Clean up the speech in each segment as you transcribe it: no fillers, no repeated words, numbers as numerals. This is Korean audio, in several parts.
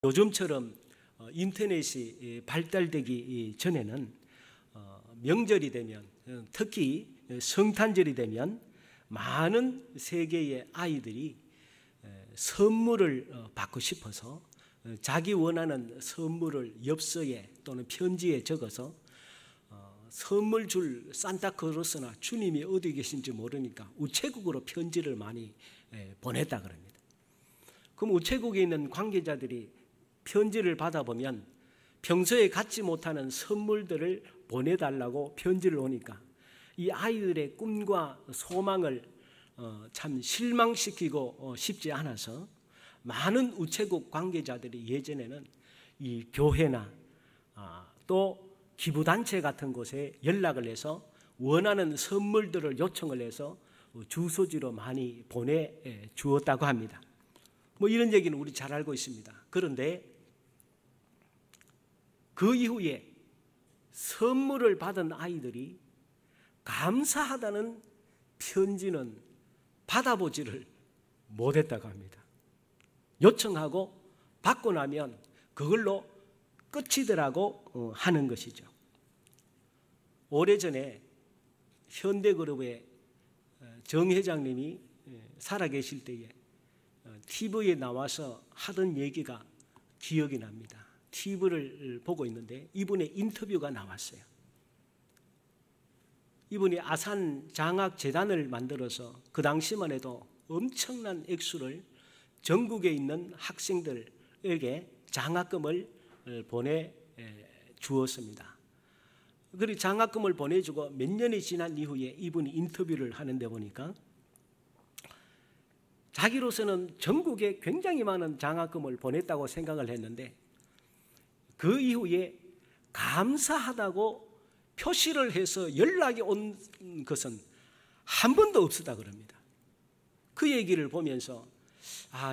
요즘처럼 인터넷이 발달되기 전에는 명절이 되면, 특히 성탄절이 되면 많은 세계의 아이들이 선물을 받고 싶어서 자기 원하는 선물을 엽서에 또는 편지에 적어서 선물 줄 산타클로스나 주님이 어디 계신지 모르니까 우체국으로 편지를 많이 보냈다 그럽니다. 그럼 우체국에 있는 관계자들이 편지를 받아보면 평소에 갖지 못하는 선물들을 보내달라고 편지를 오니까 이 아이들의 꿈과 소망을 참 실망시키고 싶지 않아서 많은 우체국 관계자들이 예전에는 이 교회나 또 기부단체 같은 곳에 연락을 해서 원하는 선물들을 요청을 해서 주소지로 많이 보내주었다고 합니다. 뭐 이런 얘기는 우리 잘 알고 있습니다. 그런데 그 이후에 선물을 받은 아이들이 감사하다는 편지는 받아보지를 못했다고 합니다. 요청하고 받고 나면 그걸로 끝이더라고 하는 것이죠. 오래전에 현대그룹의 정 회장님이 살아계실 때에 TV에 나와서 하던 얘기가 기억이 납니다. TV를 보고 있는데 이분의 인터뷰가 나왔어요. 이분이 아산장학재단을 만들어서 그 당시만 해도 엄청난 액수를 전국에 있는 학생들에게 장학금을 보내주었습니다. 그리고 장학금을 보내주고 몇 년이 지난 이후에 이분이 인터뷰를 하는데 보니까 자기로서는 전국에 굉장히 많은 장학금을 보냈다고 생각을 했는데 그 이후에 감사하다고 표시를 해서 연락이 온 것은 한 번도 없었다 그럽니다. 그 얘기를 보면서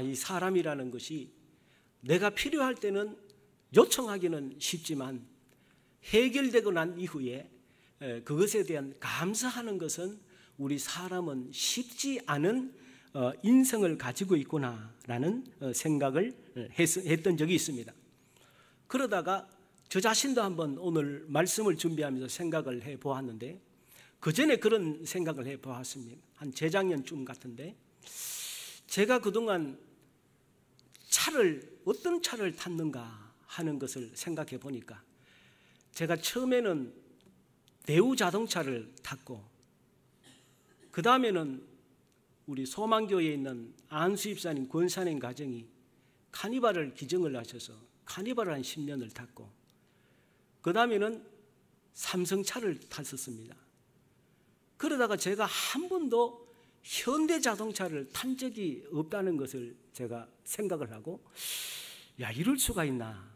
이 사람이라는 것이 내가 필요할 때는 요청하기는 쉽지만 해결되고 난 이후에 그것에 대한 감사하는 것은 우리 사람은 쉽지 않은 인성을 가지고 있구나라는 생각을 했던 적이 있습니다. 그러다가 저 자신도 한번 오늘 말씀을 준비하면서 생각을 해보았는데 그 전에 그런 생각을 해보았습니다. 한 재작년쯤 같은데 제가 그동안 어떤 차를 탔는가 하는 것을 생각해 보니까 제가 처음에는 대우 자동차를 탔고 그 다음에는 우리 소망교회에 있는 안수입사님 권사님 가정이 카니발을 기증을 하셔서 카니발을 한 10년을 탔고 그 다음에는 삼성차를 탔었습니다. 그러다가 제가 한 번도 현대자동차를 탄 적이 없다는 것을 제가 생각을 하고 이럴 수가 있나.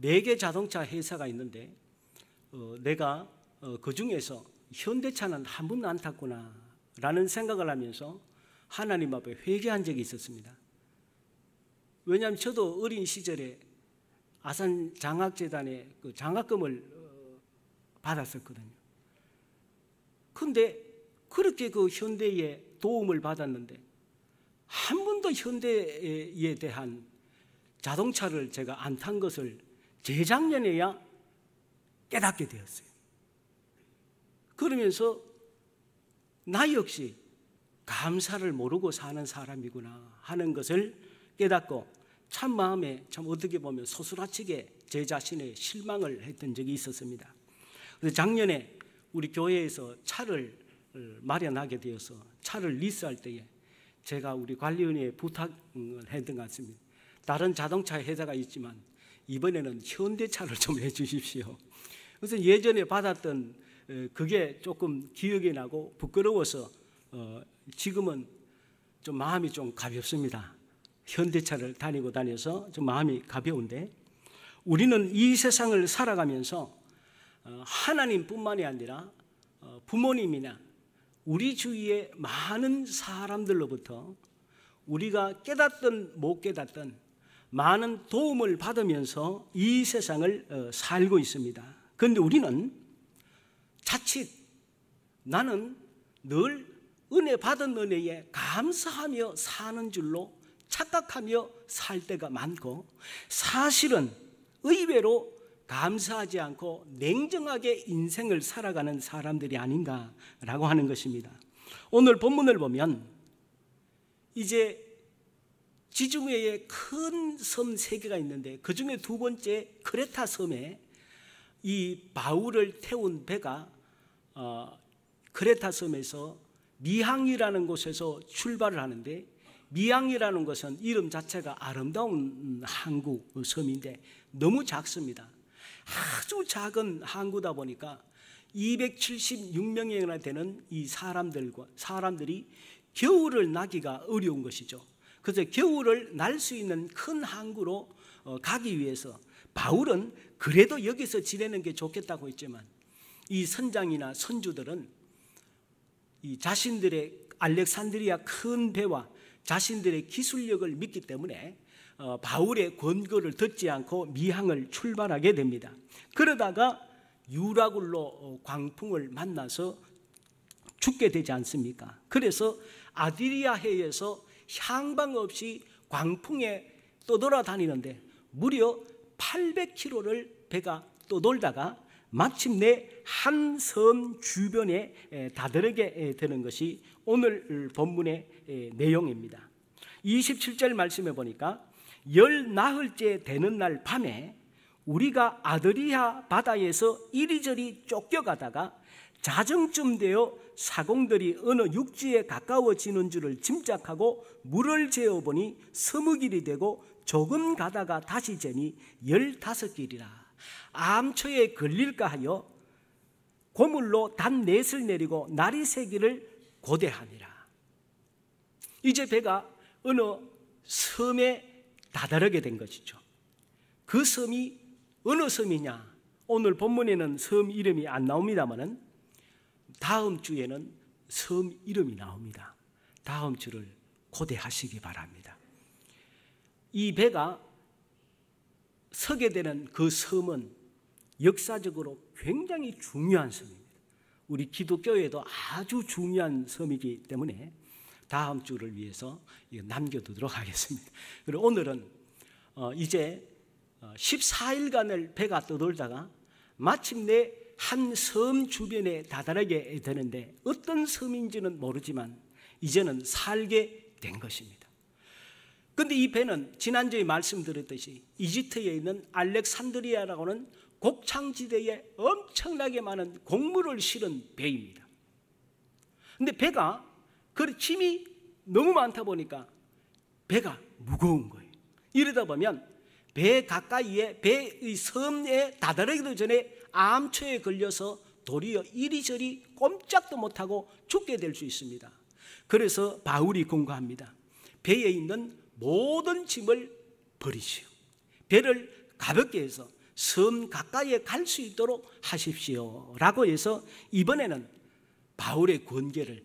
4개 자동차 회사가 있는데 내가 그 중에서 현대차는 한 번도 안 탔구나 라는 생각을 하면서 하나님 앞에 회개한 적이 있었습니다. 왜냐하면 저도 어린 시절에 아산장학재단에 그 장학금을 받았었거든요. 그런데 그렇게 그 현대에 도움을 받았는데 한 번도 현대에 대한 자동차를 제가 안 탄 것을 재작년에야 깨닫게 되었어요. 그러면서 나 역시 감사를 모르고 사는 사람이구나 하는 것을 깨닫고 참 마음에 참 어떻게 보면 소스라치게 제 자신의 실망을 했던 적이 있었습니다. 그래서 작년에 우리 교회에서 차를 마련하게 되어서 차를 리스할 때에 제가 우리 관리원회에 부탁을 했던 것 같습니다. 다른 자동차 회사가 있지만 이번에는 현대차를 좀 해주십시오. 그래서 예전에 받았던 그게 조금 기억이 나고 부끄러워서 지금은 좀 마음이 좀 가볍습니다. 현대차를 다녀서 좀 마음이 가벼운데 우리는 이 세상을 살아가면서 하나님뿐만이 아니라 부모님이나 우리 주위의 많은 사람들로부터 우리가 깨닫든 못 깨닫든 많은 도움을 받으면서 이 세상을 살고 있습니다. 그런데 우리는 자칫 나는 늘 은혜 받은 은혜에 감사하며 사는 줄로 착각하며 살 때가 많고, 사실은 의외로 감사하지 않고 냉정하게 인생을 살아가는 사람들이 아닌가라고 하는 것입니다. 오늘 본문을 보면 이제 지중해에 큰 섬 3개가 있는데 그 중에 두 번째 크레타 섬에 이 바울을 태운 배가 크레타 섬에서 미항이라는 곳에서 출발을 하는데, 미항이라는 것은 이름 자체가 아름다운 항구 섬인데 너무 작습니다. 아주 작은 항구다 보니까 276명이나 되는 이 사람들이 겨울을 나기가 어려운 것이죠. 그래서 겨울을 날 수 있는 큰 항구로 가기 위해서 바울은 그래도 여기서 지내는 게 좋겠다고 했지만, 이 선장이나 선주들은 이 자신들의 알렉산드리아 큰 배와 자신들의 기술력을 믿기 때문에 바울의 권고를 듣지 않고 미항을 출발하게 됩니다. 그러다가 유라굴로 광풍을 만나서 죽게 되지 않습니까? 그래서 아드리아해에서 향방 없이 광풍에 떠돌아다니는데 무려 800km를 배가 떠돌다가 마침내 한 섬 주변에 다다르게 되는 것이 오늘 본문의 내용입니다. 27절 말씀해 보니까 10나흘째 되는 날 밤에 우리가 아드리아 바다에서 이리저리 쫓겨가다가 자정쯤 되어 사공들이 어느 육지에 가까워지는 줄을 짐작하고 물을 재어보니 서무길이 되고 조금 가다가 다시 재니 15길이라. 암초에 걸릴까 하여 고물로 단 넷을 내리고 날이 새기를 고대하니라. 이제 배가 어느 섬에 다다르게 된 것이죠. 그 섬이 어느 섬이냐? 오늘 본문에는 섬 이름이 안 나옵니다만은 다음 주에는 섬 이름이 나옵니다. 다음 주를 고대하시기 바랍니다. 이 배가 서게 되는 그 섬은 역사적으로 굉장히 중요한 섬입니다. 우리 기독교에도 아주 중요한 섬이기 때문에 다음 주를 위해서 남겨두도록 하겠습니다. 그리고 오늘은 이제 14일간을 배가 떠돌다가 마침내 한 섬 주변에 다다르게 되는데 어떤 섬인지는 모르지만 이제는 살게 된 것입니다. 그런데 이 배는 지난주에 말씀드렸듯이 이집트에 있는 알렉산드리아라고 하는 곡창지대에 엄청나게 많은 곡물을 실은 배입니다. 그런데 배가 그 짐이 너무 많다 보니까 배가 무거운 거예요. 이러다 보면 배 가까이에 배의 섬에 다다르기도 전에 암초에 걸려서 도리어 이리저리 꼼짝도 못하고 죽게 될 수 있습니다. 그래서 바울이 권고합니다. 배에 있는 모든 짐을 버리시오. 배를 가볍게 해서 섬 가까이에 갈 수 있도록 하십시오 라고 해서 이번에는 바울의 권고를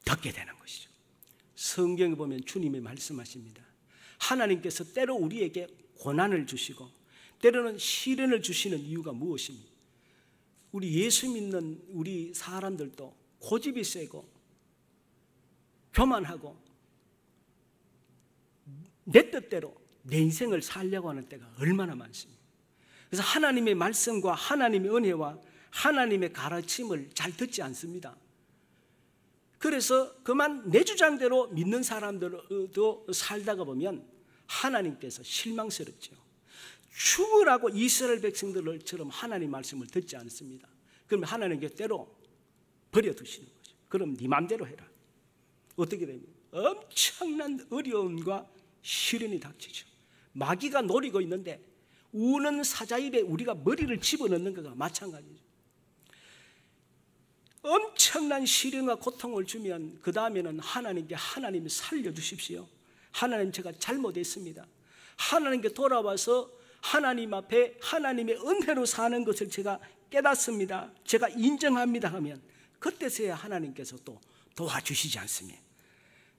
듣게 되는 것이죠. 성경에 보면 주님이 말씀하십니다. 하나님께서 때로 우리에게 고난을 주시고 때로는 시련을 주시는 이유가 무엇입니까? 우리 예수 믿는 우리 사람들도 고집이 세고 교만하고 내 뜻대로 내 인생을 살려고 하는 때가 얼마나 많습니까? 그래서 하나님의 말씀과 하나님의 은혜와 하나님의 가르침을 잘 듣지 않습니다. 그래서 그만 내 주장대로 믿는 사람들도 살다가 보면 하나님께서 실망스럽죠. 죽으라고 이스라엘 백성들처럼 하나님 말씀을 듣지 않습니다. 그러면 하나님께 때로 버려두시는 거죠. 그럼 네 마음대로 해라. 어떻게 됩니까? 엄청난 어려움과 시련이 닥치죠. 마귀가 노리고 있는데 우는 사자 입에 우리가 머리를 집어넣는 것과 마찬가지죠. 엄청난 시련과 고통을 주면 그 다음에는 하나님께 하나님이 살려주십시오. 하나님 제가 잘못했습니다. 하나님께 돌아와서 하나님 앞에 하나님의 은혜로 사는 것을 제가 깨닫습니다. 제가 인정합니다 하면 그때서야 하나님께서 또 도와주시지 않습니까?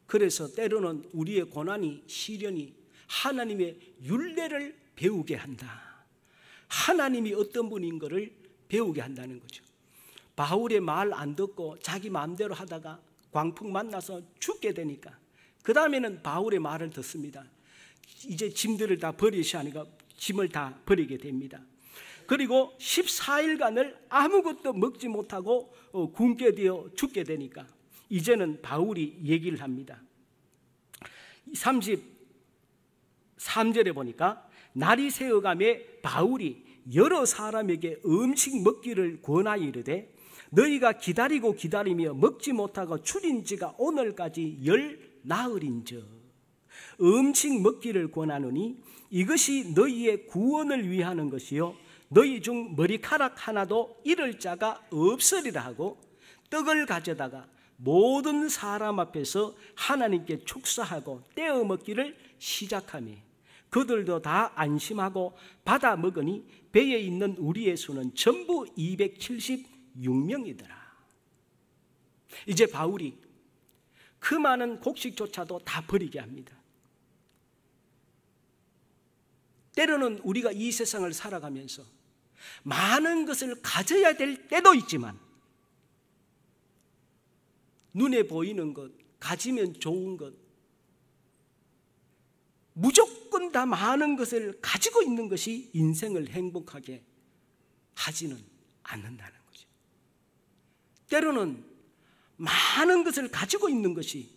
그래서 때로는 우리의 고난이 시련이 하나님의 율례를 배우게 한다. 하나님이 어떤 분인 것을 배우게 한다는 거죠. 바울의 말 안 듣고 자기 마음대로 하다가 광풍 만나서 죽게 되니까 그 다음에는 바울의 말을 듣습니다. 이제 짐들을 다 버리셔야 하니까 짐을 다 버리게 됩니다. 그리고 14일간을 아무것도 먹지 못하고 굶게 되어 죽게 되니까 이제는 바울이 얘기를 합니다. 33절에 보니까 날이 새어가매 바울이 여러 사람에게 음식 먹기를 권하여 이르되 너희가 기다리고 기다리며 먹지 못하고 줄인 지가 오늘까지 10나흘인즉 음식 먹기를 권하노니 이것이 너희의 구원을 위하는 것이요 너희 중 머리카락 하나도 잃을 자가 없으리라 하고 떡을 가져다가 모든 사람 앞에서 하나님께 축사하고 떼어 먹기를 시작하며 그들도 다 안심하고 받아 먹으니 배에 있는 우리의 수는 전부 276명이더라. 이제 바울이 그 많은 곡식조차도 다 버리게 합니다. 때로는 우리가 이 세상을 살아가면서 많은 것을 가져야 될 때도 있지만 눈에 보이는 것, 가지면 좋은 것, 무조건 다 많은 것을 가지고 있는 것이 인생을 행복하게 하지는 않는다는 거죠. 때로는 많은 것을 가지고 있는 것이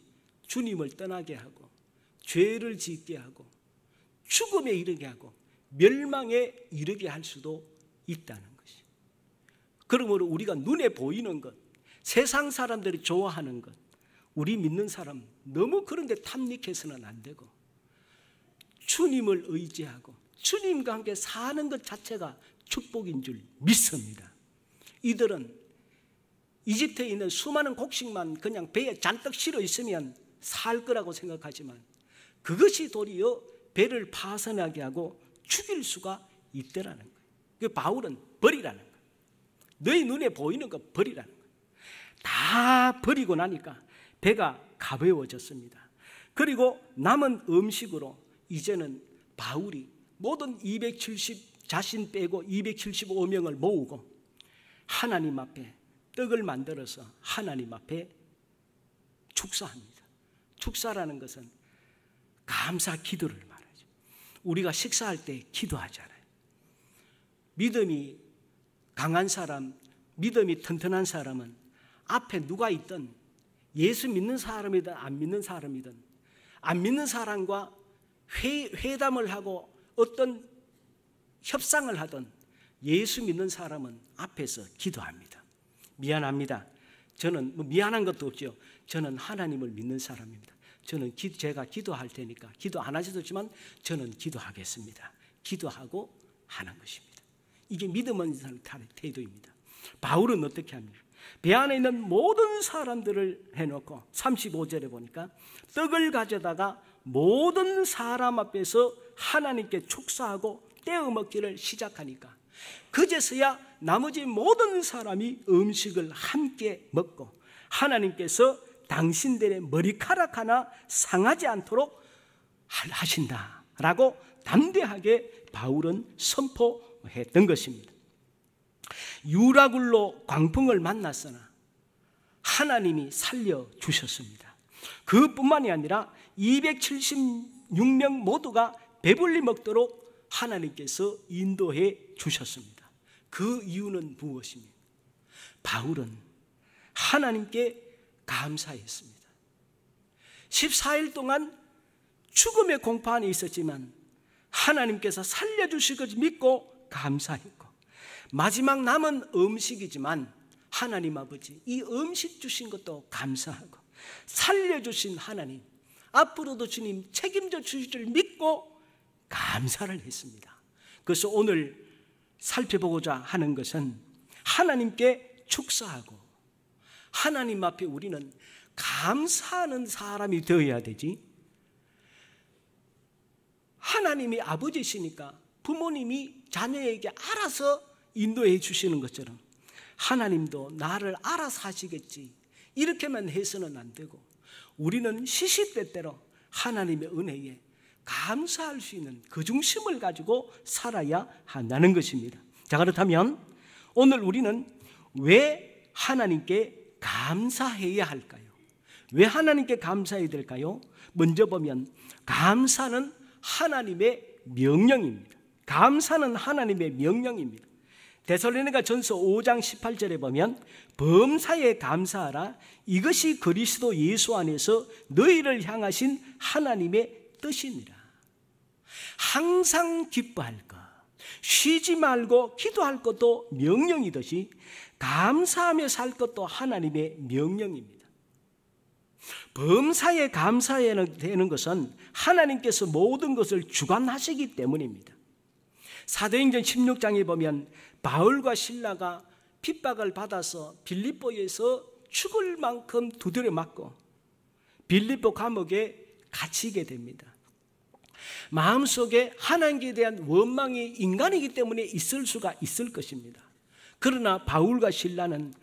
주님을 떠나게 하고 죄를 짓게 하고 죽음에 이르게 하고 멸망에 이르게 할 수도 있다는 것이. 그러므로 우리가 눈에 보이는 것, 세상 사람들이 좋아하는 것, 우리 믿는 사람 너무 그런 데 탐닉해서는 안 되고 주님을 의지하고 주님과 함께 사는 것 자체가 축복인 줄 믿습니다. 이들은 이집트에 있는 수많은 곡식만 그냥 배에 잔뜩 실어 있으면 살 거라고 생각하지만 그것이 도리어 배를 파손하게 하고 죽일 수가 있더라는 거예요. 그 바울은 버리라는 거예요. 너희 눈에 보이는 거 버리라는 거예요. 다 버리고 나니까 배가 가벼워졌습니다. 그리고 남은 음식으로 이제는 바울이 모든 270 자신 빼고 275명을 모으고 하나님 앞에 떡을 만들어서 하나님 앞에 축사합니다. 축사라는 것은 감사 기도를 말하죠. 우리가 식사할 때 기도하잖아요. 믿음이 강한 사람, 믿음이 튼튼한 사람은 앞에 누가 있든 예수 믿는 사람이든 안 믿는 사람이든 안 믿는 사람과 회담을 하고 어떤 협상을 하든 예수 믿는 사람은 앞에서 기도합니다. 미안합니다. 저는 미안한 것도 없죠. 저는 하나님을 믿는 사람입니다. 제가 기도할 테니까 기도 안 하셔도 좋지만 저는 기도하겠습니다. 기도하고 하는 것입니다. 이게 믿음 있는 사람의 태도입니다. 바울은 어떻게 합니까? 배 안에 있는 모든 사람들을 해놓고 35절에 보니까 떡을 가져다가 모든 사람 앞에서 하나님께 축사하고 떼어 먹기를 시작하니까 그제서야 나머지 모든 사람이 음식을 함께 먹고 하나님께서 당신들의 머리카락 하나 상하지 않도록 하신다라고 담대하게 바울은 선포했던 것입니다. 유라굴로 광풍을 만났으나 하나님이 살려주셨습니다. 그뿐만이 아니라 276명 모두가 배불리 먹도록 하나님께서 인도해 주셨습니다. 그 이유는 무엇입니까? 바울은 하나님께 감사했습니다. 14일 동안 죽음의 공포 안에 있었지만 하나님께서 살려주실 것을 믿고 감사했고 마지막 남은 음식이지만 하나님 아버지 이 음식 주신 것도 감사하고 살려주신 하나님 앞으로도 주님 책임져 주실 줄 믿고 감사를 했습니다. 그래서 오늘 살펴보고자 하는 것은 하나님께 축사하고 하나님 앞에 우리는 감사하는 사람이 되어야 되지. 하나님이 아버지시니까 부모님이 자녀에게 알아서 인도해 주시는 것처럼 하나님도 나를 알아서 하시겠지 이렇게만 해서는 안 되고 우리는 시시때때로 하나님의 은혜에 감사할 수 있는 그 중심을 가지고 살아야 한다는 것입니다. 자, 그렇다면 오늘 우리는 왜 하나님께 감사해야 할까요? 왜 하나님께 감사해야 될까요? 먼저 보면 감사는 하나님의 명령입니다. 감사는 하나님의 명령입니다. 데살로니가 전서 5장 18절에 보면 범사에 감사하라. 이것이 그리스도 예수 안에서 너희를 향하신 하나님의 뜻이니라. 항상 기뻐할 것, 쉬지 말고 기도할 것도 명령이듯이 감사하며 살 것도 하나님의 명령입니다. 범사에 감사해야 되는 것은 하나님께서 모든 것을 주관하시기 때문입니다. 사도행전 16장에 보면 바울과 실라가 핍박을 받아서 빌립보에서 죽을 만큼 두드려 맞고 빌립보 감옥에 갇히게 됩니다. 마음속에 하나님께 대한 원망이 인간이기 때문에 있을 수가 있을 것입니다. 그러나 바울과 실라는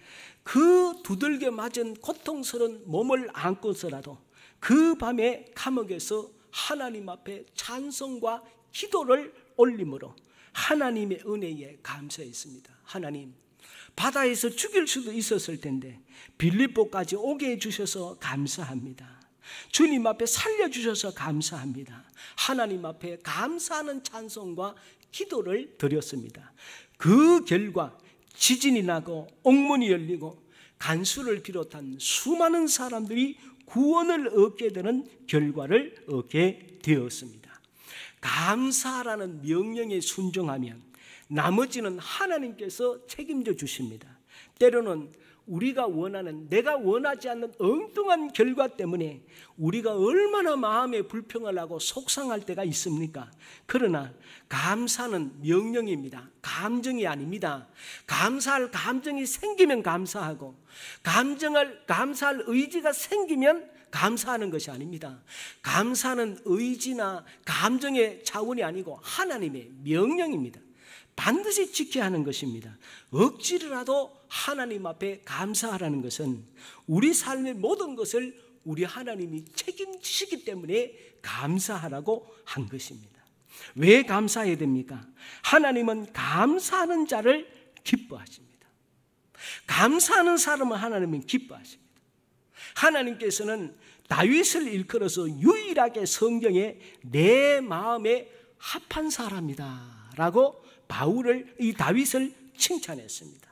그 두들겨 맞은 고통스러운 몸을 안고서라도 그 밤에 감옥에서 하나님 앞에 찬송과 기도를 올림으로 하나님의 은혜에 감사했습니다. 하나님, 바다에서 죽일 수도 있었을 텐데 빌립보까지 오게 해주셔서 감사합니다. 주님 앞에 살려주셔서 감사합니다. 하나님 앞에 감사하는 찬송과 기도를 드렸습니다. 그 결과 지진이 나고 옥문이 열리고 간수를 비롯한 수많은 사람들이 구원을 얻게 되는 결과를 얻게 되었습니다. 감사라는 명령에 순종하면 나머지는 하나님께서 책임져 주십니다. 때로는 우리가 원하는, 내가 원하지 않는 엉뚱한 결과 때문에 우리가 얼마나 마음에 불평을 하고 속상할 때가 있습니까? 그러나 감사는 명령입니다. 감정이 아닙니다. 감사할 감정이 생기면 감사하고 감사할 의지가 생기면 감사하는 것이 아닙니다. 감사는 의지나 감정의 차원이 아니고 하나님의 명령입니다. 반드시 지켜야 하는 것입니다. 억지로라도 하나님 앞에 감사하라는 것은 우리 삶의 모든 것을 우리 하나님이 책임지시기 때문에 감사하라고 한 것입니다. 왜 감사해야 됩니까? 하나님은 감사하는 자를 기뻐하십니다. 감사하는 사람은 하나님은 기뻐하십니다. 하나님께서는 다윗을 일컬어서 유일하게 성경에 내 마음에 합한 사람이다 라고 이 다윗을 칭찬했습니다.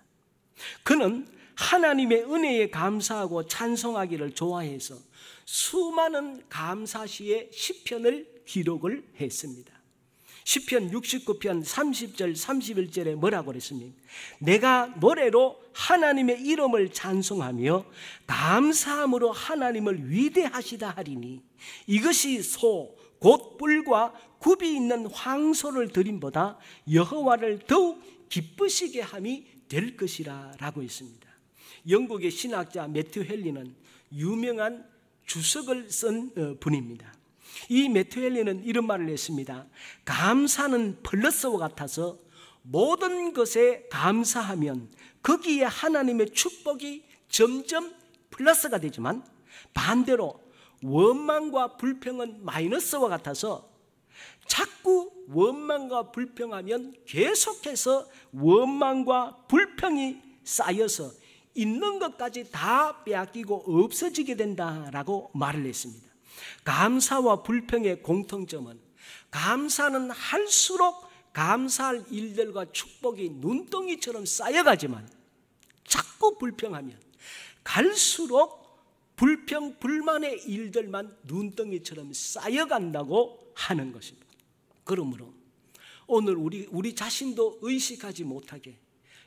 그는 하나님의 은혜에 감사하고 찬송하기를 좋아해서 수많은 감사시의 시편을 기록을 했습니다. 시편 69편 30절 31절에 뭐라고 그랬습니까? 내가 노래로 하나님의 이름을 찬송하며 감사함으로 하나님을 위대하시다 하리니 이것이 소 곧 뿔과 굽이 있는 황소를 드림보다 여호와를 더욱 기쁘시게 함이 될 것이라 라고 했습니다. 영국의 신학자 매튜 헨리는 유명한 주석을 쓴 분입니다. 이 매튜 헨리는 이런 말을 했습니다. 감사는 플러스와 같아서 모든 것에 감사하면 거기에 하나님의 축복이 점점 플러스가 되지만 반대로 원망과 불평은 마이너스와 같아서 자꾸 원망과 불평하면 계속해서 원망과 불평이 쌓여서 있는 것까지 다 빼앗기고 없어지게 된다라고 말을 했습니다. 감사와 불평의 공통점은 감사는 할수록 감사할 일들과 축복이 눈덩이처럼 쌓여가지만 자꾸 불평하면 갈수록 불평, 불만의 일들만 눈덩이처럼 쌓여간다고 하는 것입니다. 그러므로 오늘 우리 자신도 의식하지 못하게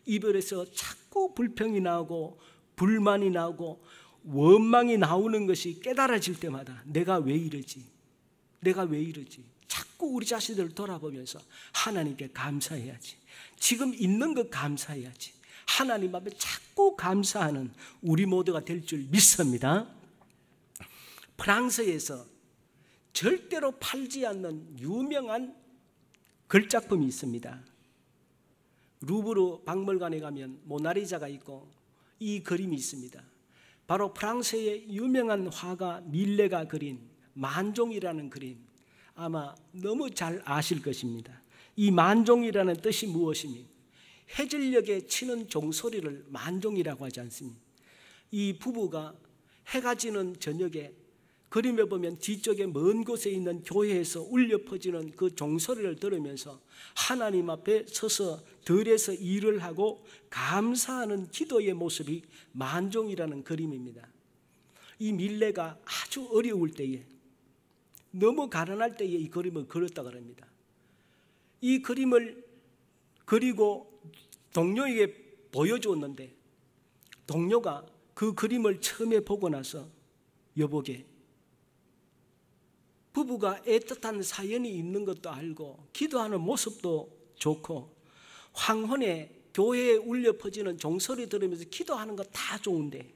입에서 자꾸 불평이 나오고 불만이 나오고 원망이 나오는 것이 깨달아질 때마다 내가 왜 이러지? 자꾸 우리 자신들을 돌아보면서 하나님께 감사해야지. 지금 있는 것 감사해야지. 하나님 앞에 자꾸 감사하는 우리 모두가 될 줄 믿습니다. 프랑스에서 절대로 팔지 않는 유명한 글작품이 있습니다. 루브르 박물관에 가면 모나리자가 있고 이 그림이 있습니다. 바로 프랑스의 유명한 화가 밀레가 그린 만종이라는 그림, 아마 너무 잘 아실 것입니다. 이 만종이라는 뜻이 무엇입니까? 해질녘에 치는 종소리를 만종이라고 하지 않습니까? 이 부부가 해가 지는 저녁에 그림에 보면 뒤쪽에 먼 곳에 있는 교회에서 울려 퍼지는 그 종소리를 들으면서 하나님 앞에 서서 들에서 일을 하고 감사하는 기도의 모습이 만종이라는 그림입니다. 이 밀레가 아주 어려울 때에, 너무 가난할 때에 이 그림을 그렸다고 합니다. 이 그림을 그리고 동료에게 보여주었는데 동료가 그 그림을 처음에 보고 나서 여보게, 부부가 애틋한 사연이 있는 것도 알고 기도하는 모습도 좋고 황혼에 교회에 울려 퍼지는 종소리 들으면서 기도하는 거 다 좋은데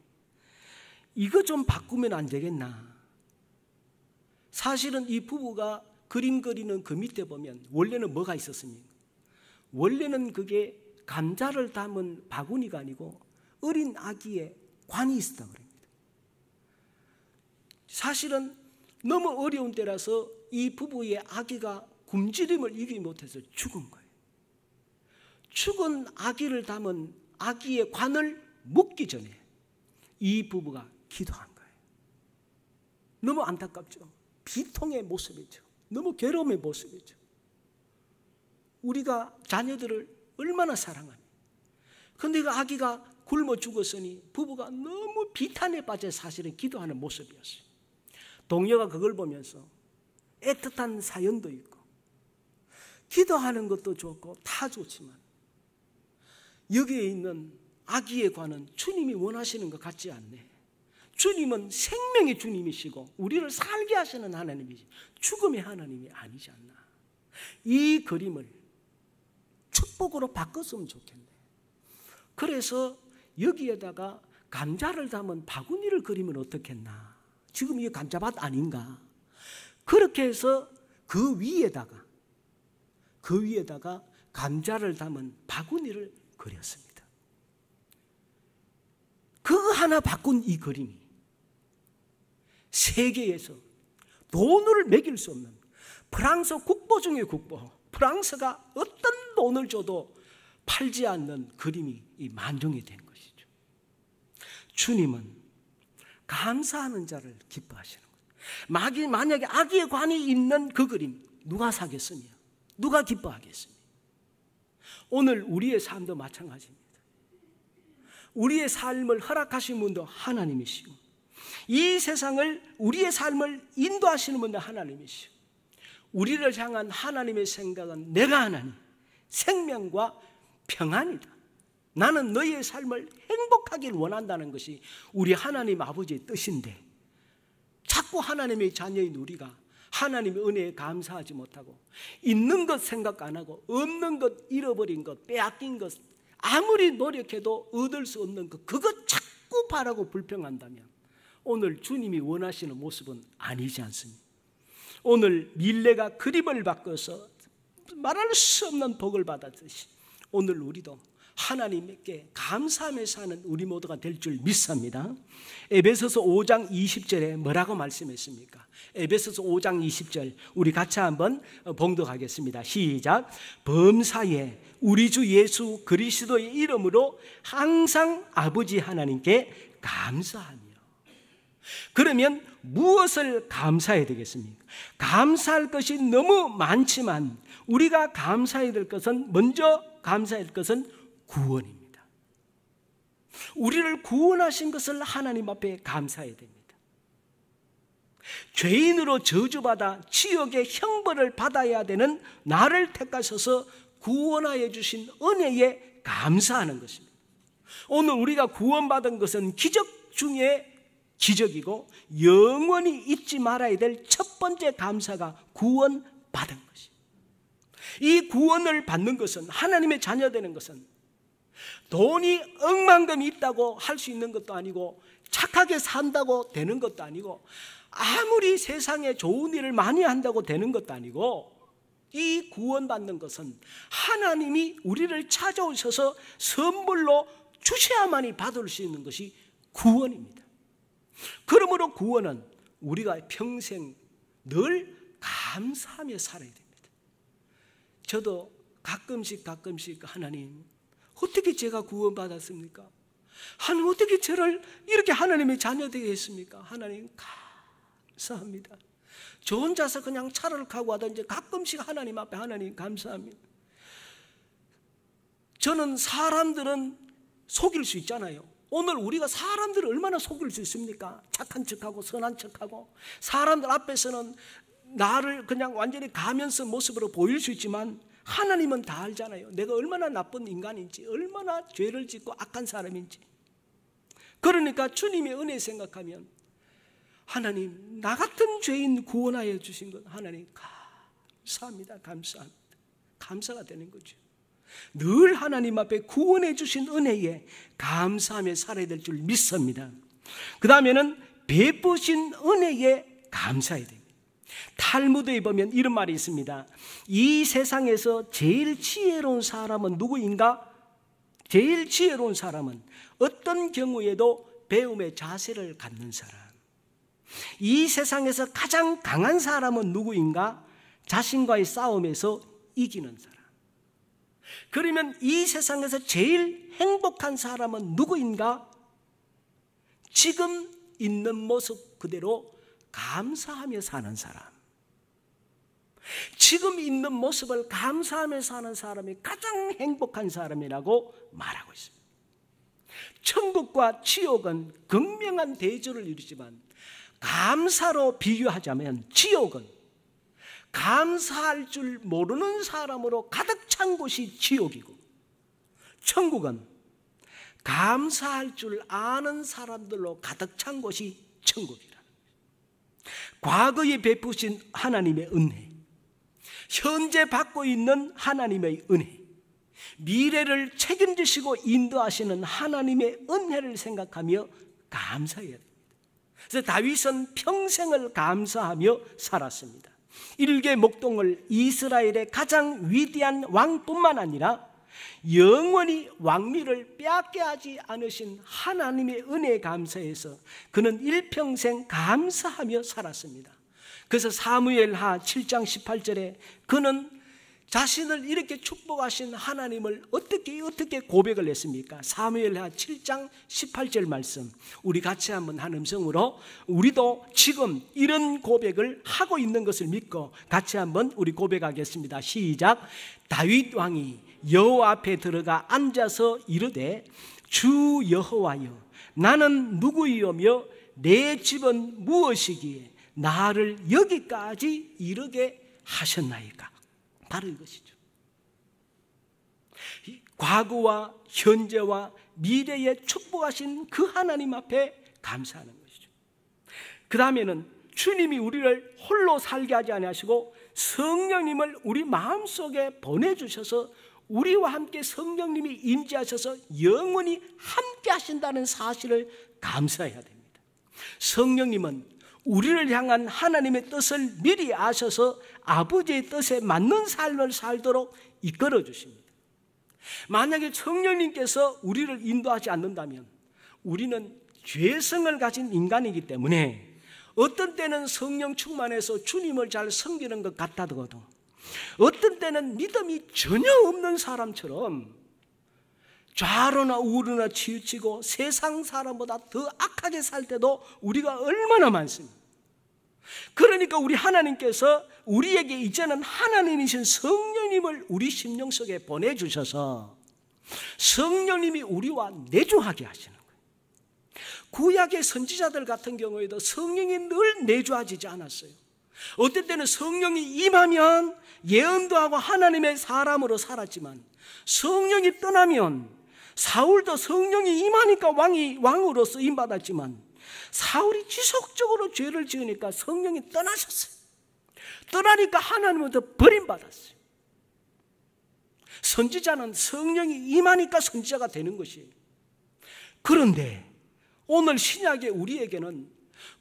이거 좀 바꾸면 안 되겠나? 사실은 이 부부가 그림 그리는 그 밑에 보면 원래는 뭐가 있었습니까? 원래는 그게 감자를 담은 바구니가 아니고 어린 아기의 관이 있었다고 합니다. 사실은 너무 어려운 때라서 이 부부의 아기가 굶주림을 이기지 못해서 죽은 거예요. 죽은 아기를 담은 아기의 관을 묻기 전에 이 부부가 기도한 거예요. 너무 안타깝죠. 비통의 모습이죠. 너무 괴로움의 모습이죠. 우리가 자녀들을 얼마나 사랑하니, 그런데 그 아기가 굶어 죽었으니 부부가 너무 비탄에 빠져 사실은 기도하는 모습이었어요. 동료가 그걸 보면서 애틋한 사연도 있고 기도하는 것도 좋고 다 좋지만 여기에 있는 아기의 관은 주님이 원하시는 것 같지 않네. 주님은 생명의 주님이시고 우리를 살게 하시는 하나님이지 죽음의 하나님이 아니지 않나. 이 그림을 축복으로 바꿨으면 좋겠네. 그래서 여기에다가 감자를 담은 바구니를 그리면 어떻겠나. 지금 이게 감자밭 아닌가. 그렇게 해서 그 위에다가 감자를 담은 바구니를 그렸습니다. 그거 하나 바꾼 이 그림이 세계에서 돈을 매길 수 없는 프랑스 국보 중의 국보, 프랑스가 어떤 돈을 줘도 팔지 않는 그림이 이 만종이 된 것이죠. 주님은 감사하는 자를 기뻐하시는 거예요. 만약에 아기의 관이 있는 그 그림 누가 사겠으며 누가 기뻐하겠으며. 오늘 우리의 삶도 마찬가지입니다. 우리의 삶을 허락하신 분도 하나님이시고 이 세상을 우리의 삶을 인도하시는 분도 하나님이시고 우리를 향한 하나님의 생각은 내가 하나님 생명과 평안이다. 나는 너희의 삶을 행복하길 원한다는 것이 우리 하나님 아버지의 뜻인데 자꾸 하나님의 자녀인 우리가 하나님의 은혜에 감사하지 못하고 있는 것 생각 안 하고 없는 것, 잃어버린 것, 빼앗긴 것, 아무리 노력해도 얻을 수 없는 것, 그것 자꾸 바라고 불평한다면 오늘 주님이 원하시는 모습은 아니지 않습니까? 오늘 밀레가 그림을 바꿔서 말할 수 없는 복을 받았듯이 오늘 우리도 하나님께 감사하며 사는 우리 모두가 될 줄 믿습니다. 에베소서 5장 20절에 뭐라고 말씀했습니까? 에베소서 5장 20절 우리 같이 한번 봉독하겠습니다. 시작. 범사에 우리 주 예수 그리스도의 이름으로 항상 아버지 하나님께 감사하며. 그러면 무엇을 감사해야 되겠습니까? 감사할 것이 너무 많지만 우리가 감사해야 될 것은 먼저 감사해야 될 것은 구원입니다. 우리를 구원하신 것을 하나님 앞에 감사해야 됩니다. 죄인으로 저주받아 지옥의 형벌을 받아야 되는 나를 택하셔서 구원하여 주신 은혜에 감사하는 것입니다. 오늘 우리가 구원받은 것은 기적 중에 기적이고 영원히 잊지 말아야 될 첫 번째 감사가 구원받은 것입니다. 이 구원을 받는 것은 하나님의 자녀 되는 것은 돈이 억만금이 있다고 할 수 있는 것도 아니고 착하게 산다고 되는 것도 아니고 아무리 세상에 좋은 일을 많이 한다고 되는 것도 아니고 이 구원받는 것은 하나님이 우리를 찾아오셔서 선물로 주셔야만이 받을 수 있는 것이 구원입니다. 그러므로 구원은 우리가 평생 늘 감사하며 살아야 됩니다. 저도 가끔씩 하나님 어떻게 제가 구원받았습니까? 하나님 어떻게 저를 이렇게 하나님의 자녀 되게 했습니까? 하나님 감사합니다. 저 혼자서 그냥 차를 가고 하든지 가끔씩 하나님 앞에 하나님 감사합니다. 저는 사람들은 속일 수 있잖아요. 오늘 우리가 사람들을 얼마나 속일 수 있습니까? 착한 척하고 선한 척하고 사람들 앞에서는 나를 그냥 완전히 가면서 모습으로 보일 수 있지만 하나님은 다 알잖아요. 내가 얼마나 나쁜 인간인지, 얼마나 죄를 짓고 악한 사람인지. 그러니까 주님의 은혜 생각하면 하나님, 나 같은 죄인 구원하여 주신 것 하나님 감사합니다. 감사합니다. 감사가 되는 거죠. 늘 하나님 앞에 구원해 주신 은혜에 감사하며 살아야 될 줄 믿습니다. 그 다음에는 베푸신 은혜에 감사해야 됩니다. 탈무드에 보면 이런 말이 있습니다. 이 세상에서 제일 지혜로운 사람은 누구인가? 제일 지혜로운 사람은 어떤 경우에도 배움의 자세를 갖는 사람. 이 세상에서 가장 강한 사람은 누구인가? 자신과의 싸움에서 이기는 사람. 그러면 이 세상에서 제일 행복한 사람은 누구인가? 지금 있는 모습 그대로 감사하며 사는 사람. 지금 있는 모습을 감사하며 사는 사람이 가장 행복한 사람이라고 말하고 있습니다. 천국과 지옥은 극명한 대조를 이루지만 감사로 비교하자면 지옥은 감사할 줄 모르는 사람으로 가득 찬 곳이 지옥이고, 천국은 감사할 줄 아는 사람들로 가득 찬 곳이 천국이라. 과거에 베푸신 하나님의 은혜, 현재 받고 있는 하나님의 은혜, 미래를 책임지시고 인도하시는 하나님의 은혜를 생각하며 감사해야 됩니다. 그래서 다윗은 평생을 감사하며 살았습니다. 일개 목동을 이스라엘의 가장 위대한 왕뿐만 아니라 영원히 왕위를 빼앗게 하지 않으신 하나님의 은혜에 감사해서 그는 일평생 감사하며 살았습니다. 그래서 사무엘하 7장 18절에 그는 자신을 이렇게 축복하신 하나님을 어떻게 고백을 했습니까? 사무엘하 7장 18절 말씀, 우리 같이 한번 한 음성으로 우리도 지금 이런 고백을 하고 있는 것을 믿고 같이 한번 우리 고백하겠습니다. 시작. 다윗 왕이 여호와 앞에 들어가 앉아서 이르되 주 여호와여, 나는 누구이오며 내 집은 무엇이기에 나를 여기까지 이르게 하셨나이까? 바로 이것이죠. 과거와 현재와 미래에 축복하신 그 하나님 앞에 감사하는 것이죠. 그 다음에는 주님이 우리를 홀로 살게 하지 아니하시고 성령님을 우리 마음속에 보내주셔서 우리와 함께 성령님이 임재하셔서 영원히 함께 하신다는 사실을 감사해야 됩니다. 성령님은 우리를 향한 하나님의 뜻을 미리 아셔서 아버지의 뜻에 맞는 삶을 살도록 이끌어 주십니다. 만약에 성령님께서 우리를 인도하지 않는다면 우리는 죄성을 가진 인간이기 때문에 어떤 때는 성령 충만해서 주님을 잘 섬기는 것 같아도 어떤 때는 믿음이 전혀 없는 사람처럼 좌로나 우로나 치우치고 세상 사람보다 더 악하게 살 때도 우리가 얼마나 많습니다. 그러니까 우리 하나님께서 우리에게 이제는 하나님이신 성령님을 우리 심령 속에 보내주셔서 성령님이 우리와 내주하게 하시는 거예요. 구약의 선지자들 같은 경우에도 성령이 늘 내주하지 않았어요. 어떨 때는 성령이 임하면 예언도 하고 하나님의 사람으로 살았지만 성령이 떠나면 사울도 성령이 임하니까 왕으로서 임받았지만 사울이 지속적으로 죄를 지으니까 성령이 떠나셨어요. 떠나니까 하나님으로부터 버림받았어요. 선지자는 성령이 임하니까 선지자가 되는 것이에요. 그런데 오늘 신약의 우리에게는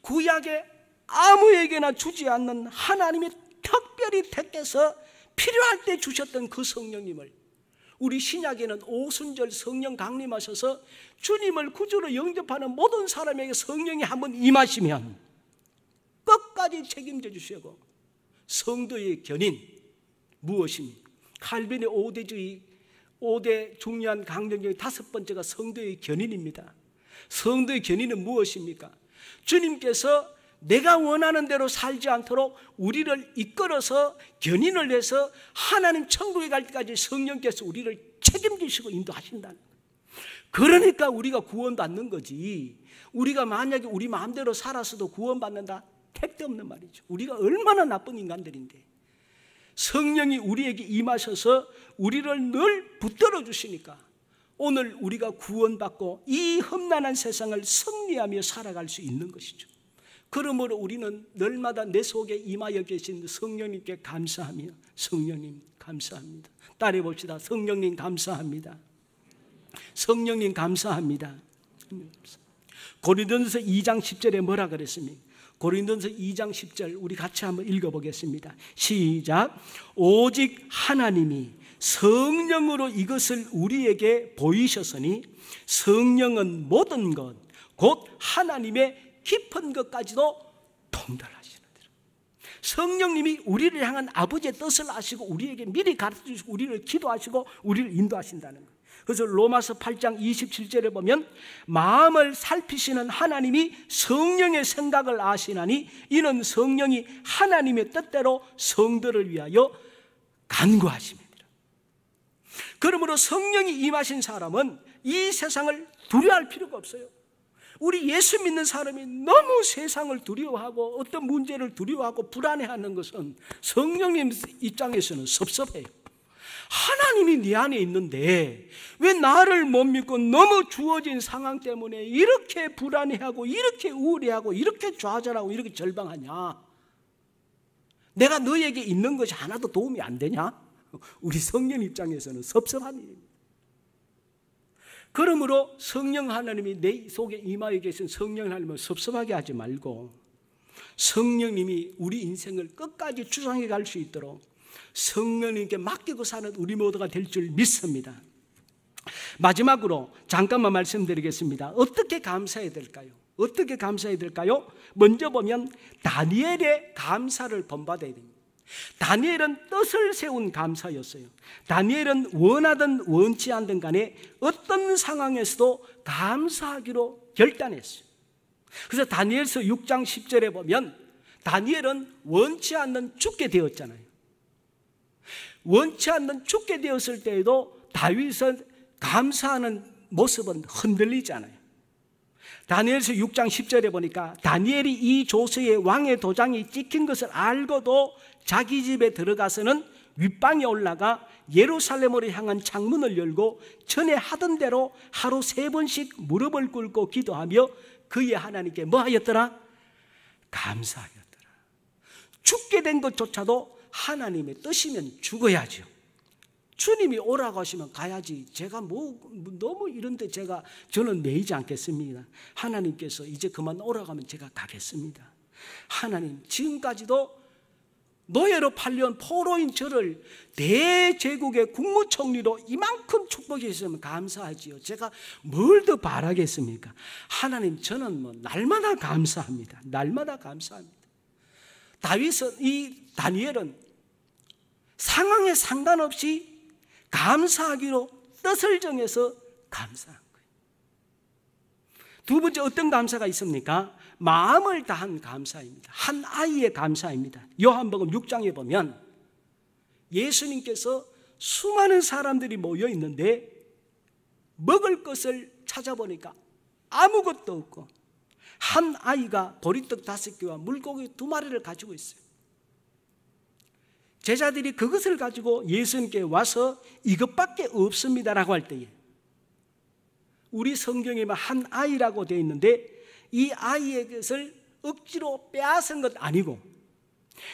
구약의 아무에게나 주지 않는 하나님이 특별히 택해서 필요할 때 주셨던 그 성령님을 우리 신약에는 오순절 성령 강림하셔서 주님을 구주로 영접하는 모든 사람에게 성령이 한번 임하시면 끝까지 책임져 주시고 성도의 견인 무엇입니까? 칼빈의 5대주의 5대 중요한 강령 중에 5번째가 성도의 견인입니다. 성도의 견인은 무엇입니까? 주님께서 내가 원하는 대로 살지 않도록 우리를 이끌어서 견인을 해서 하나님 천국에 갈 때까지 성령께서 우리를 책임지시고 인도하신다는 거예요. 그러니까 우리가 구원받는 거지, 우리가 만약에 우리 마음대로 살아서도 구원받는다? 택도 없는 말이죠. 우리가 얼마나 나쁜 인간들인데 성령이 우리에게 임하셔서 우리를 늘 붙들어 주시니까 오늘 우리가 구원받고 이 험난한 세상을 승리하며 살아갈 수 있는 것이죠. 그러므로 우리는 날마다 내 속에 임하여 계신 성령님께 감사하며, 성령님 감사합니다. 따라해 봅시다. 성령님 감사합니다. 성령님 감사합니다. 고린도전서 2장 10절에 뭐라 그랬습니까? 고린도전서 2장 10절 우리 같이 한번 읽어보겠습니다. 시작. 오직 하나님이 성령으로 이것을 우리에게 보이셨으니 성령은 모든 것 곧 하나님의 깊은 것까지도 통달하시느니라. 성령님이 우리를 향한 아버지의 뜻을 아시고 우리에게 미리 가르쳐주시고 우리를 기도하시고 우리를 인도하신다는 거예요. 그래서 로마서 8장 27절에 보면 마음을 살피시는 하나님이 성령의 생각을 아시나니 이는 성령이 하나님의 뜻대로 성도를 위하여 간구하십니다. 그러므로 성령이 임하신 사람은 이 세상을 두려워할 필요가 없어요. 우리 예수 믿는 사람이 너무 세상을 두려워하고 어떤 문제를 두려워하고 불안해하는 것은 성령님 입장에서는 섭섭해요. 하나님이 네 안에 있는데 왜 나를 못 믿고 너무 주어진 상황 때문에 이렇게 불안해하고 이렇게 우울해하고 이렇게 좌절하고 이렇게 절망하냐? 내가 너에게 있는 것이 하나도 도움이 안 되냐? 우리 성령 입장에서는 섭섭한 일입니다. 그러므로 성령 하나님이 내 속에 임하여 계신 성령 하나님을 섭섭하게 하지 말고 성령님이 우리 인생을 끝까지 주장해 갈 수 있도록 성령님께 맡기고 사는 우리 모두가 될 줄 믿습니다. 마지막으로 잠깐만 말씀드리겠습니다. 어떻게 감사해야 될까요? 어떻게 감사해야 될까요? 먼저 보면 다니엘의 감사를 본받아야 됩니다. 다니엘은 뜻을 세운 감사였어요. 다니엘은 원하든 원치 않든 간에 어떤 상황에서도 감사하기로 결단했어요. 그래서 다니엘서 6장 10절에 보면 다니엘은 원치 않는 죽게 되었잖아요. 원치 않는 죽게 되었을 때에도 다윗은 감사하는 모습은 흔들리지 않아요. 다니엘서 6장 10절에 보니까 다니엘이 이 조서에 왕의 도장이 찍힌 것을 알고도 자기 집에 들어가서는 윗방에 올라가 예루살렘으로 향한 창문을 열고 전에 하던 대로 하루 3번씩 무릎을 꿇고 기도하며 그의 하나님께 뭐 하였더라? 감사하였더라. 죽게 된 것조차도 하나님의 뜻이면 죽어야죠. 주님이 오라고 하시면 가야지. 제가 너무 이런데 저는 매이지 않겠습니다. 하나님께서 이제 그만 오라고 하면 제가 가겠습니다. 하나님, 지금까지도 노예로 팔려온 포로인 저를 대제국의 국무총리로 이만큼 축복해 주시면 감사하지요. 제가 뭘 더 바라겠습니까? 하나님, 저는 날마다 감사합니다. 날마다 감사합니다. 다니엘은 상황에 상관없이 감사하기로 뜻을 정해서 감사한 거예요. 두 번째 어떤 감사가 있습니까? 마음을 다한 감사입니다. 한 아이의 감사입니다. 요한복음 6장에 보면 예수님께서 수많은 사람들이 모여 있는데 먹을 것을 찾아보니까 아무것도 없고 한 아이가 보리떡 5개와 물고기 2마리를 가지고 있어요. 제자들이 그것을 가지고 예수님께 와서 이것밖에 없습니다라고 할 때에 우리 성경에만 한 아이라고 되어 있는데 이 아이의 것을 억지로 빼앗은 것 아니고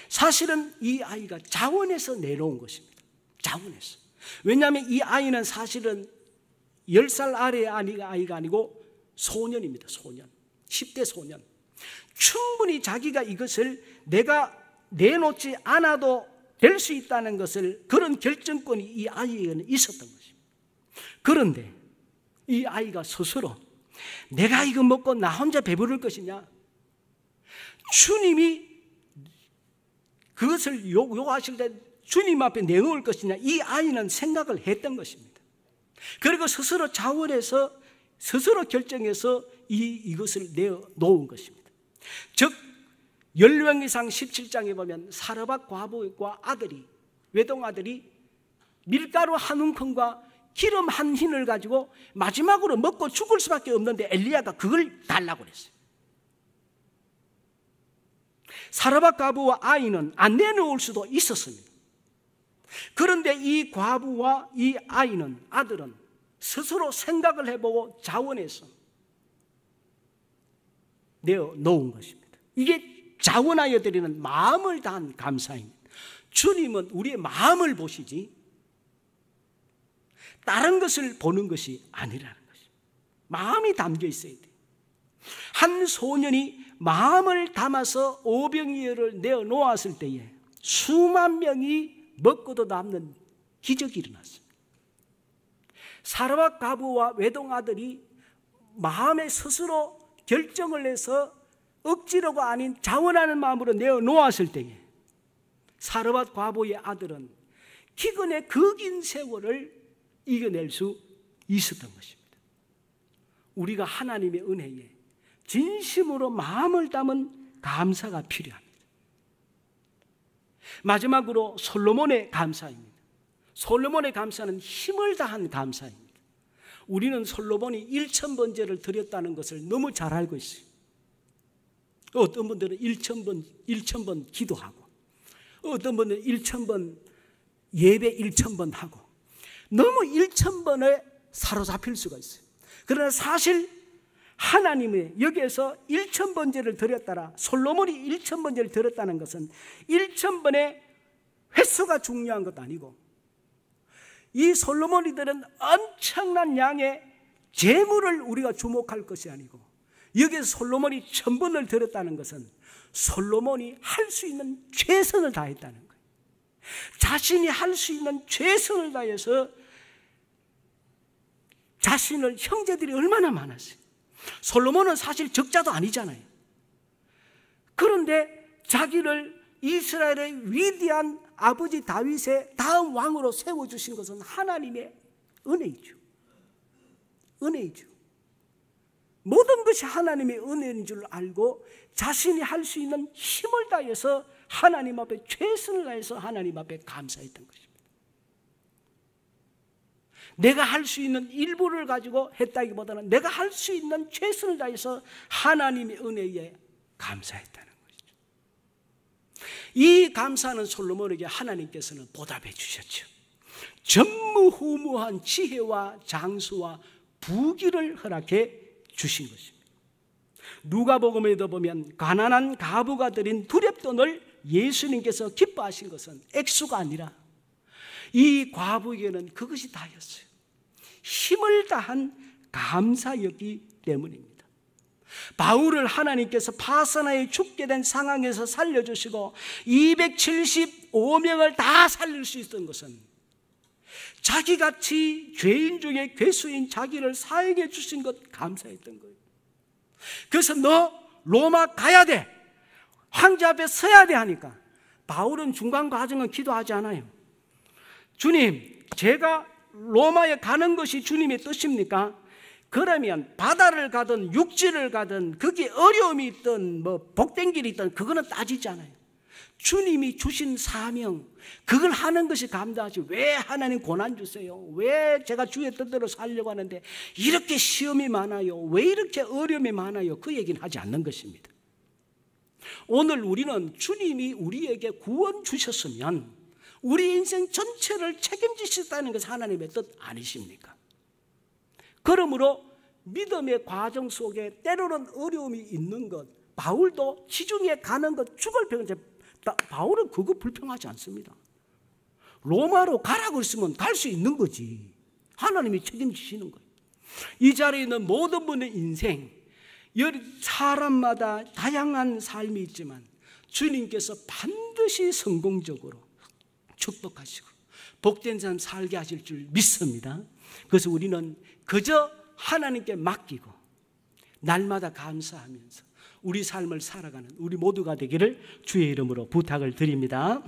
사실은 이 아이가 자원에서 내려온 것입니다. 자원에서. 왜냐하면 이 아이는 사실은 10살 아래의 아이가 아니고 소년입니다. 소년. 10대 소년. 충분히 자기가 이것을 내가 내놓지 않아도 될 수 있다는 것을 그런 결정권이 이 아이에게는 있었던 것입니다. 그런데 이 아이가 스스로 내가 이거 먹고 나 혼자 배부를 것이냐? 주님이 그것을 요구하실 때 주님 앞에 내놓을 것이냐? 이 아이는 생각을 했던 것입니다. 그리고 스스로 자원해서 스스로 결정해서 이것을 내놓은 것입니다. 즉 열왕기상 17장에 보면 사르밧 과부와 아들이, 외동아들이 밀가루 한 움큼과 기름 한 흰을 가지고 마지막으로 먹고 죽을 수밖에 없는데 엘리야가 그걸 달라고 그랬어요. 사르밧 과부와 아이는 안 내놓을 수도 있었습니다. 그런데 이 과부와 이 아이는, 아들은 스스로 생각을 해보고 자원해서 내어놓은 것입니다. 이게 자원하여 드리는 마음을 다한 감사입니다. 주님은 우리의 마음을 보시지 다른 것을 보는 것이 아니라는 것입니다. 마음이 담겨 있어야 돼요. 한 소년이 마음을 담아서 오병이어를 내어놓았을 때에 수만 명이 먹고도 남는 기적이 일어났습니다. 사르밧 과부와 외동아들이 마음에 스스로 결정을 해서 억지로가 아닌 자원하는 마음으로 내어놓았을 때에 사르밧 과부의 아들은 기근의 그 긴 세월을 이겨낼 수 있었던 것입니다. 우리가 하나님의 은혜에 진심으로 마음을 담은 감사가 필요합니다. 마지막으로 솔로몬의 감사입니다. 솔로몬의 감사는 힘을 다한 감사입니다. 우리는 솔로몬이 1000번제를 드렸다는 것을 너무 잘 알고 있어요. 어떤 분들은 1000번 기도하고, 어떤 분들은 1000번 예배 1000번 하고, 너무 1000번에 사로잡힐 수가 있어요. 그러나 사실 하나님의 여기에서 1000번제를 드렸다라, 솔로몬이 1000번제를 드렸다는 것은 1000번의 횟수가 중요한 것도 아니고, 이 솔로몬이 드린 엄청난 양의 재물을 우리가 주목할 것이 아니고, 여기에서 솔로몬이 1000번을 드렸다는 것은 솔로몬이 할 수 있는 최선을 다했다는 거예요. 자신이 할 수 있는 최선을 다해서 자신을, 형제들이 얼마나 많았어요. 솔로몬은 사실 적자도 아니잖아요. 그런데 자기를 이스라엘의 위대한 아버지 다윗의 다음 왕으로 세워주신 것은 하나님의 은혜이죠. 은혜이죠. 모든 것이 하나님의 은혜인 줄 알고 자신이 할 수 있는 힘을 다해서 하나님 앞에 최선을 다해서 하나님 앞에 감사했던 것입니다. 내가 할 수 있는 일부를 가지고 했다기보다는 내가 할 수 있는 최선을 다해서 하나님의 은혜에 감사했다는 것이죠. 이 감사는 솔로몬에게 하나님께서는 보답해 주셨죠. 전무후무한 지혜와 장수와 부귀를 허락해 주신 것입니다. 누가복음에도 보면 가난한 과부가 드린 두렙돈을 예수님께서 기뻐하신 것은 액수가 아니라 이 과부에게는 그것이 다였어요. 힘을 다한 감사였기 때문입니다. 바울을 하나님께서 파사나에 죽게 된 상황에서 살려주시고 275명을 다 살릴 수 있었던 것은 자기같이 죄인 중에 괴수인 자기를 사용해 주신 것 감사했던 거예요. 그래서 너 로마 가야 돼, 황제 앞에 서야 돼 하니까 바울은 중간 과정은 기도하지 않아요. 주님, 제가 로마에 가는 것이 주님의 뜻입니까? 그러면 바다를 가든 육지를 가든 거기에 어려움이 있든 뭐 복된 길이 있든 그거는 따지지 않아요. 주님이 주신 사명, 그걸 하는 것이 감사하지 왜 하나님 고난 주세요? 왜 제가 주의 뜻대로 살려고 하는데 이렇게 시험이 많아요? 왜 이렇게 어려움이 많아요? 그 얘기는 하지 않는 것입니다. 오늘 우리는 주님이 우리에게 구원 주셨으면 우리 인생 전체를 책임지셨다는 것이 하나님의 뜻 아니십니까? 그러므로 믿음의 과정 속에 때로는 어려움이 있는 것, 바울도 지중해 가는 것 죽을 병, 바울은 그거 불평하지 않습니다. 로마로 가라고 했으면 갈 수 있는 거지. 하나님이 책임지시는 거예요. 이 자리에 있는 모든 분의 인생, 사람마다 다양한 삶이 있지만 주님께서 반드시 성공적으로 축복하시고 복된 삶 살게 하실 줄 믿습니다. 그래서 우리는 그저 하나님께 맡기고 날마다 감사하면서 우리 삶을 살아가는 우리 모두가 되기를 주의 이름으로 부탁을 드립니다.